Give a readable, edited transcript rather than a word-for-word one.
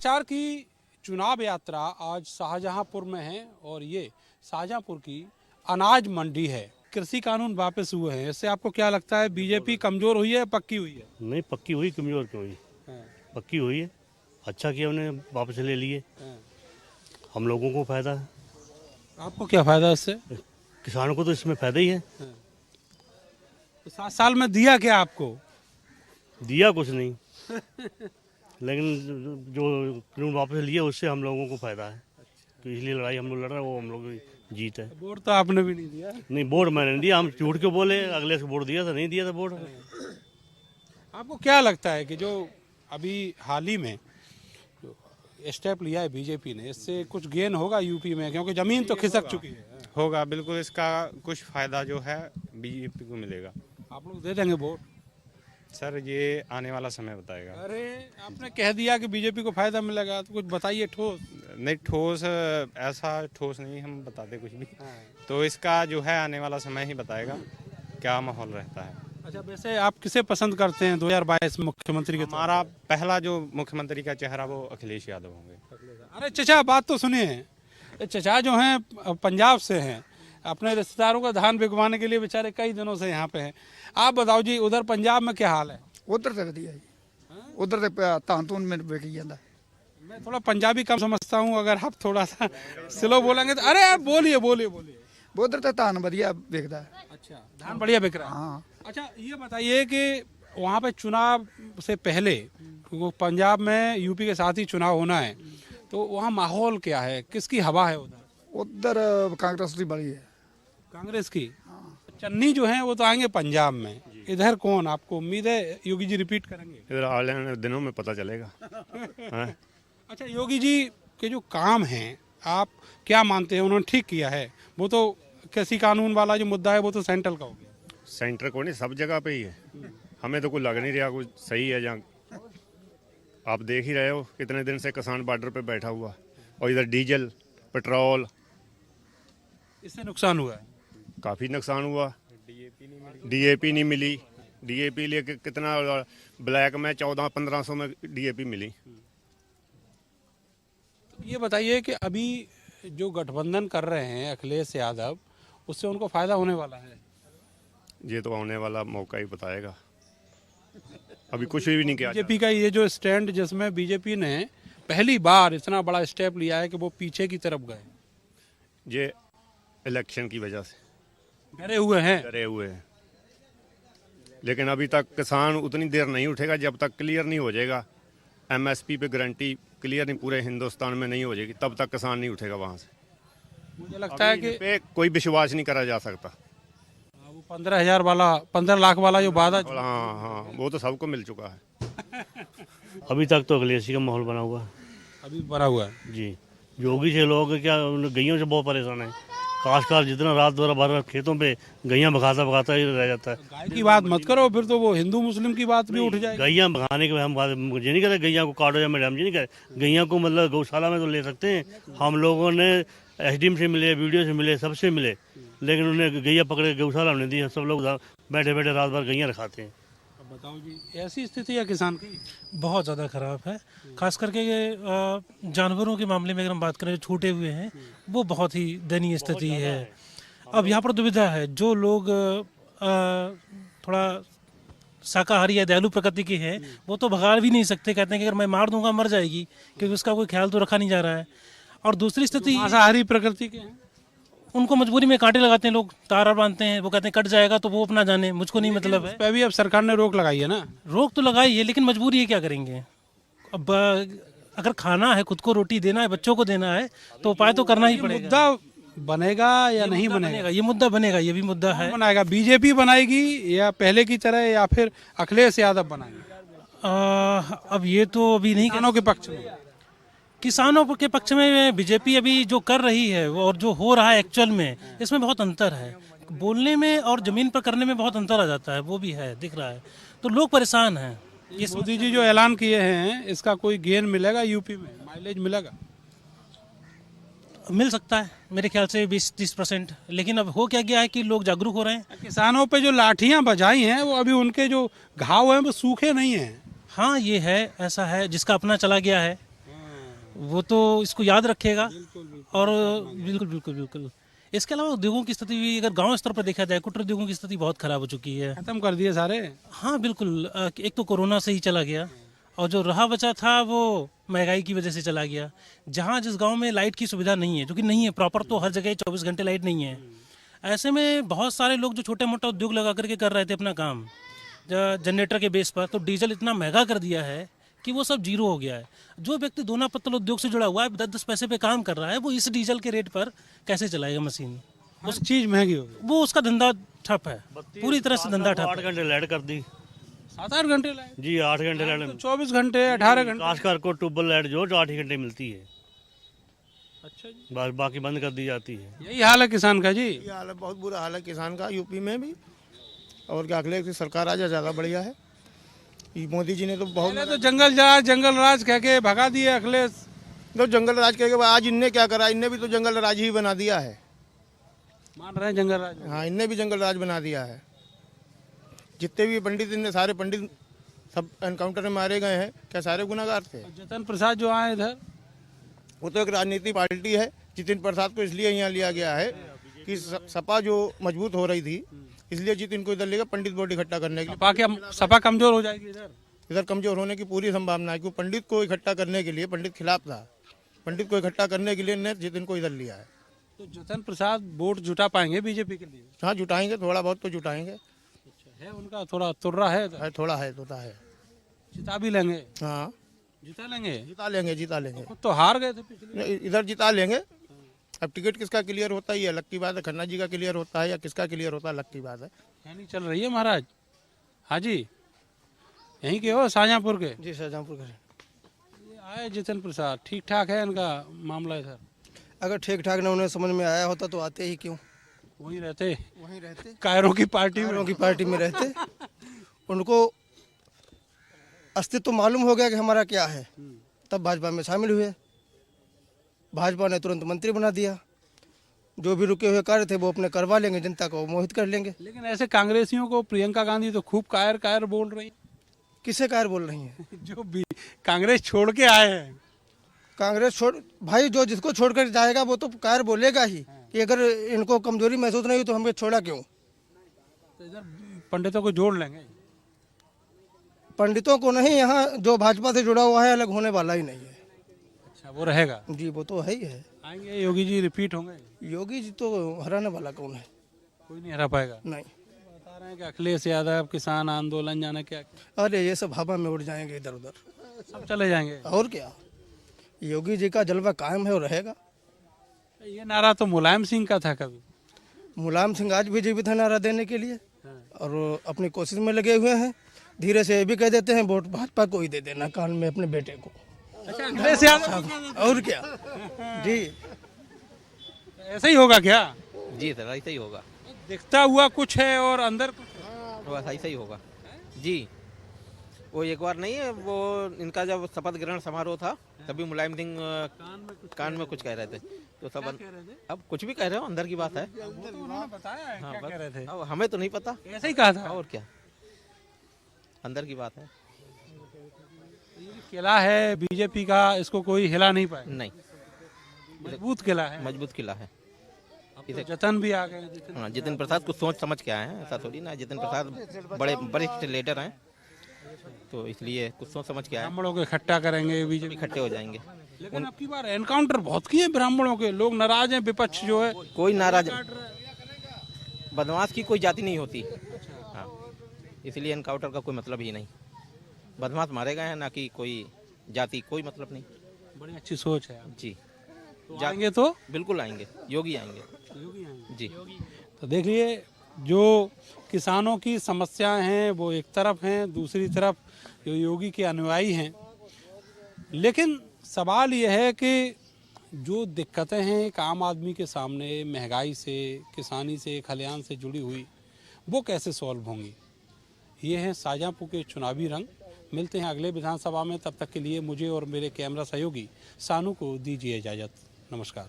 प्रचार की चुनाव यात्रा आज शाहजहांपुर में है और ये शाहजहांपुर की अनाज मंडी है। कृषि कानून वापस हुए हैं, इससे आपको क्या लगता है, बीजेपी कमजोर हुई है, पक्की हुई है? नहीं, पक्की हुई, कमजोर क्यों हुई? पक्की हुई है। अच्छा किया उन्हें वापस ले लिए। हम लोगों को फायदा है। आपको क्या फायदा है इससे? किसानों को तो इसमें फायदा ही है। तो 7 साल में दिया क्या आपको? दिया कुछ नहीं लेकिन जो कानून वापस लिए उससे हम लोगों को फायदा है। तो इसलिए लड़ाई हम लोग लड़ रहे हैं, वो हम लोग की जीत है। वोट तो आपने भी नहीं दिया। नहीं, वोट मैंने नहीं दिया। हम झूठ क्यों बोले? अगले से वोट दिया था, नहीं दिया था वोट। आपको क्या लगता है कि जो अभी हाल ही में जो स्टेप लिया है बीजेपी ने, इससे कुछ गेन होगा यूपी में? क्योंकि जमीन तो खिसक चुकी है। होगा, बिल्कुल इसका कुछ फ़ायदा जो है बीजेपी को मिलेगा। आप लोग दे देंगे वोट? सर ये आने वाला समय बताएगा। अरे आपने कह दिया कि बीजेपी को फायदा मिलेगा, तो कुछ बताइए ठोस। नहीं, ठोस ऐसा ठोस नहीं हम बताते कुछ भी। तो इसका जो है आने वाला समय ही बताएगा क्या माहौल रहता है। अच्छा, वैसे आप किसे पसंद करते हैं 2022 में मुख्यमंत्री के? हमारा पहला जो मुख्यमंत्री का चेहरा वो अखिलेश यादव होंगे। अरे चचा, बात तो सुनिए। ये चचा जो हैं पंजाब से हैं, अपने रिश्तेदारों का धान बिकवाने के लिए बेचारे कई दिनों से यहाँ पे हैं। आप बताओ जी, उधर पंजाब में क्या हाल है? उधर तक दिया जी, उधर तक धान धून में बिक जाता। मैं थोड़ा पंजाबी कम समझता हूँ, अगर आप थोड़ा सा स्लो बोलेंगे तो। अरे आप बोलिए बोलिए बोलिए। उधर तक धान बढ़िया बिकता है। अच्छा, धान बढ़िया बिक रहा है। हाँ, अच्छा, ये बताइए कि वहाँ पे चुनाव से पहले, क्योंकि पंजाब में यूपी के साथ ही चुनाव होना है, तो वहाँ माहौल क्या है, किसकी हवा है उधर? उधर कांग्रेस की बड़ी है। कांग्रेस की? चन्नी जो है वो तो आएंगे पंजाब में, इधर कौन? आपको उम्मीद है योगी जी रिपीट करेंगे? इधर आने दिनों में पता चलेगा। अच्छा, योगी जी के जो काम हैं, आप क्या मानते हैं उन्होंने ठीक किया है? वो तो कृषि कानून वाला जो मुद्दा है वो तो सेंट्रल का हो गया। सेंटर को नहीं, सब जगह पे ही है। हमें तो कोई लग नहीं रहा कुछ सही है। जहाँ आप देख ही रहे हो कितने दिन से किसान बॉर्डर पे बैठा हुआ, और इधर डीजल पेट्रोल इससे नुकसान हुआ है। काफ़ी नुकसान हुआ। डीएपी नहीं मिली। डीएपी लिए कितना ब्लैक में 1400-1500 में डीएपी मिली। ये बताइए कि अभी जो गठबंधन कर रहे हैं अखिलेश यादव, उससे उनको फायदा होने वाला है? ये तो आने वाला मौका ही बताएगा। अभी कुछ भी नहीं किया। बीजेपी का ये जो स्टैंड, जिसमें बीजेपी ने पहली बार इतना बड़ा स्टेप लिया है कि वो पीछे की तरफ गए, ये इलेक्शन की वजह से डरे हुए हैं। डरे हुए हैं। लेकिन अभी तक किसान उतनी देर नहीं उठेगा जब तक क्लियर नहीं हो जाएगा। एमएसपी पे गारंटी क्लियर नहीं पूरे हिंदुस्तान में नहीं हो जाएगी, तब तक किसान नहीं उठेगा वहाँ से। मुझे लगता है कि पे कोई विश्वास नहीं करा जा सकता। वो 15,000 वाला, 15 लाख वाला जो वादा, हाँ हाँ, वो तो सबको मिल चुका है। अभी तक तो अखिलेश का माहौल बना हुआ है। अभी बना हुआ है जी। योगी से लोग क्या गैयों से बहुत परेशान है। काशकार जितना रात भर खेतों पे गैयां भगाता ही रह जाता है। गाय की बात मत करो, फिर तो वो हिंदू मुस्लिम की बात भी उठ जाएगी। गैयां भगाने के हम बात ये नहीं कहते गैया को काटो या मैडम जी नहीं कहते। गैया को मतलब गौशाला में तो ले सकते हैं। हम लोगों ने एसडीएम से मिले, वीडियो से मिले, सबसे मिले, लेकिन उन्हें गैया पकड़े गौशाला में दी। सब लोग बैठे बैठे रात भर गैया रखाते हैं। बताओ जी, ऐसी स्थिति है किसान की? बहुत ज़्यादा ख़राब है। खास करके जानवरों के मामले में अगर हम बात करें, जो छूटे हुए हैं, वो बहुत ही दयनीय स्थिति है। अब यहाँ पर दुविधा है। जो लोग थोड़ा शाकाहारी या दयालु प्रकृति के हैं, वो तो भगा भी नहीं सकते। कहते हैं कि अगर मैं मार दूंगा मर जाएगी, क्योंकि उसका कोई ख्याल तो रखा नहीं जा रहा है। और दूसरी स्थिति, मांसाहारी प्रकृति के हैं, उनको मजबूरी में कांटे लगाते हैं लोग, तार बांधते हैं। वो कहते हैं कट जाएगा तो वो अपना जाने, मुझको नहीं मतलब है। उस पे भी अब सरकार ने रोक लगाई है ना। रोक तो लगाई है, लेकिन मजबूरी है, क्या करेंगे। अब अगर खाना है, खुद को रोटी देना है, बच्चों को देना है, तो उपाय तो करना ही पड़ेगा। मुद्दा बनेगा या नहीं बनेगा? ये मुद्दा बनेगा, ये भी मुद्दा है। बनाएगा बीजेपी बनाएगी या पहले की तरह, या फिर अखिलेश यादव बनाएंगे? अब ये तो अभी नहीं। किसानों के पक्ष में, किसानों के पक्ष में बीजेपी अभी जो कर रही है और जो हो रहा है एक्चुअल में, इसमें बहुत अंतर है। बोलने में और जमीन पर करने में बहुत अंतर आ जाता है, वो भी है, दिख रहा है। तो लोग परेशान हैं। मोदी जी जो ऐलान किए हैं, इसका कोई गेन मिलेगा यूपी में? माइलेज मिलेगा? मिल सकता है मेरे ख्याल से 20-30%। लेकिन अब हो क्या गया है कि लोग जागरूक हो रहे हैं। किसानों पे जो लाठियां बजाई हैं, वो अभी उनके जो घाव हैं वो सूखे नहीं हैं। हाँ, ये है, ऐसा है, जिसका अपना चला गया है। वो तो इसको याद रखेगा। और बिल्कुल बिल्कुल बिल्कुल। इसके अलावा उद्योगों की स्थिति भी अगर गांव स्तर पर देखा जाए, कुटीर उद्योगों की स्थिति बहुत खराब हो चुकी है। खत्म कर दिए सारे। हाँ बिल्कुल। एक तो कोरोना से ही चला गया, और जो रहा बचा था वो महंगाई की वजह से चला गया। जहाँ जिस गांव में लाइट की सुविधा नहीं है, जो कि नहीं है प्रॉपर, तो हर जगह 24 घंटे लाइट नहीं है। ऐसे में बहुत सारे लोग जो छोटे मोटा उद्योग लगा करके कर रहे थे अपना काम जनरेटर के बेस पर, तो डीजल इतना महंगा कर दिया है कि वो सब जीरो हो गया है। जो व्यक्ति दोना पत्तल उद्योग से जुड़ा हुआ है, 10-10 पैसे पे काम कर रहा है, वो इस डीजल के रेट पर कैसे चलाएगा मशीन? उस चीज महंगी हो गई। वो उसका धंधा ठप है, पूरी तरह से धंधा ठप 8 घंटे लाइट कर दी 7-8 घंटे लाइट। जी, 8 घंटे तो लाइट। 24 घंटे 18 घंटे। खासकर को ट्यूबवेल लाइट जो 8 ही घंटे मिलती है, अच्छा जी, बाकी बंद कर दी जाती है। यही हाल है किसान का जी। ये हाल है, बहुत बुरा हाल है किसान का यूपी में भी। और क्या अगले की सरकार आ जाए ज़्यादा बढ़िया है। ये मोदी जी ने तो बहुत पहले तो जंगल राज कह के भगा दिए अखिलेश। तो जंगल राज कह के आज इनने क्या करा, इनने भी तो जंगल राज ही बना दिया है। मान रहे हैं जंगल राज। हाँ, इनने भी जंगल राज बना दिया है। जितने भी पंडित, इनने सारे पंडित सब एनकाउंटर में मारे गए हैं। क्या सारे गुनाहगार थे? जतन प्रसाद जो आए इधर, वो तो एक राजनीतिक पार्टी है। जितिन प्रसाद को इसलिए यहाँ लिया गया है कि सपा जो मजबूत हो रही थी, इसलिए जितिन को इधर लेकर पंडित वोट इकट्ठा करने के लिए। सपा कमजोर हो जाएगी इधर कमजोर होने की पूरी संभावना है, क्योंकि पंडित को इकट्ठा करने के लिए, पंडित खिलाफ था, पंडित को इकट्ठा करने के लिए ने जितिन को इधर लिया है। तो जतन प्रसाद वोट जुटा पाएंगे बीजेपी के लिए? हाँ, जुटाएंगे, थोड़ा बहुत तो जुटाएंगे। है उनका थोड़ा तुर्रा है, थोड़ा है, होता है। जिता भी लेंगे। हाँ, जिता लेंगे। जिता लेंगे। खुद तो हार गए थे पिछले। इधर जिता लेंगे। अब टिकट किसका क्लियर होता ही है, अलग की बात है। खन्ना जी का क्लियर होता है या किसका क्लियर होता है, अलग की बात है। नहीं चल रही है महाराज। हाँ जी, यहीं के हो शाहजहाँपुर के? जी, शाहजहाँपुर के। ये आए जितन प्रसाद, ठीक ठाक है इनका मामला इधर? अगर ठीक ठाक ना उन्हें समझ में आया होता तो आते ही क्यों? वहीं रहते रहते कायरों की पार्टी में। कायरों की पार्टी में रहते। उनको अस्तित्व मालूम हो गया कि हमारा क्या है, तब भाजपा में शामिल हुए। भाजपा ने तुरंत मंत्री बना दिया। जो भी रुके हुए कार्य थे वो अपने करवा लेंगे, जनता को मोहित कर लेंगे। लेकिन ऐसे कांग्रेसियों को प्रियंका गांधी तो खूब कायर बोल रही किसे कायर बोल रही हैं? जो भी कांग्रेस छोड़ के आए हैं। कांग्रेस छोड़, भाई जो जिसको छोड़कर जाएगा वो तो कायर बोलेगा ही कि अगर इनको कमजोरी महसूस नहीं हुई तो हमें छोड़ा क्यों। तो इधर पंडितों को जोड़ लेंगे। पंडितों को नहीं, यहाँ जो भाजपा से जुड़ा हुआ है अलग होने वाला ही नहीं है। अच्छा, वो रहेगा। जी, वो तो है ही है। आएंगे योगी जी, रिपीट होंगे? योगी जी तो हराने वाला कौन है? कोई नहीं हरा पाएगा। नहीं। बता रहे हैं कि अखिलेश यादव किसान आंदोलन जाने क्या अरे ये सब हवा में उड़ जाएंगे इधर उधर, सब चले जाएंगे। और क्या। योगी जी का जलवा कायम है और रहेगा। ये नारा तो मुलायम सिंह का था कभी। मुलायम सिंह आज भी जीवित है नारा देने के लिए, और अपनी कोशिश में लगे हुए हैं। धीरे से ये भी कह देते हैं वोट भाजपा को ही दे देना, कान में अपने बेटे को। अच्छा, अखिलेश यादव। और क्या जी, ऐसा ही होगा क्या? जी सर, ऐसा ही होगा। दिखता हुआ कुछ है और अंदर कुछ है। बस ऐसा ही होगा जी। वो एक बार नहीं है, वो इनका जब शपथ ग्रहण समारोह था तभी मुलायम सिंह कान में कुछ कह रहे थे, तो सब अब कुछ भी कह रहे हो, अंदर की बात है। वो तो उन्होंने बताया है, क्या कह रहे थे? अब हमें तो नहीं पता, ऐसा ही कहा था। और क्या, अंदर की बात है। ये किला है बीजेपी का, इसको कोई हिला नहीं पाए। नहीं, मजबूत किला है। मजबूत किला है। तो जतन भी आ गए। हाँ, जितिन प्रसाद कुछ सोच समझ के आए हैं, ऐसा थोड़ी ना। जितिन प्रसाद बड़े वरिष्ठ लीडर हैं, तो इसलिए कुछ सोच समझ के आए। ब्राह्मणों को इकट्ठा करेंगे, बीजेपी इकट्ठे हो जाएंगे। लेकिन अब की बार एनकाउंटर बहुत किए ब्राह्मणों के, लोग नाराज हैं, विपक्ष जो है। कोई नाराज, बदमाश की कोई जाति नहीं होती। हाँ, इसलिए एनकाउंटर का कोई मतलब ही नहीं। बदमाश मारे गए हैं, ना कि कोई जाति, कोई मतलब नहीं। बड़ी अच्छी सोच है जी। तो आएंगे तो बिल्कुल आएंगे, योगी आएंगे। योगी आएंगे जी। तो देखिए, जो किसानों की समस्याएं हैं वो एक तरफ हैं, दूसरी तरफ जो योगी के अनुयायी हैं। लेकिन सवाल यह है कि जो दिक्कतें हैं एक आम आदमी के सामने, महंगाई से, किसानी से, खलिहान से जुड़ी हुई, वो कैसे सॉल्व होंगी? ये हैं शाहजहाँपुर के चुनावी रंग। मिलते हैं अगले विधानसभा में, तब तक के लिए मुझे और मेरे कैमरा सहयोगी सानू को दीजिए इजाज़त। नमस्कार।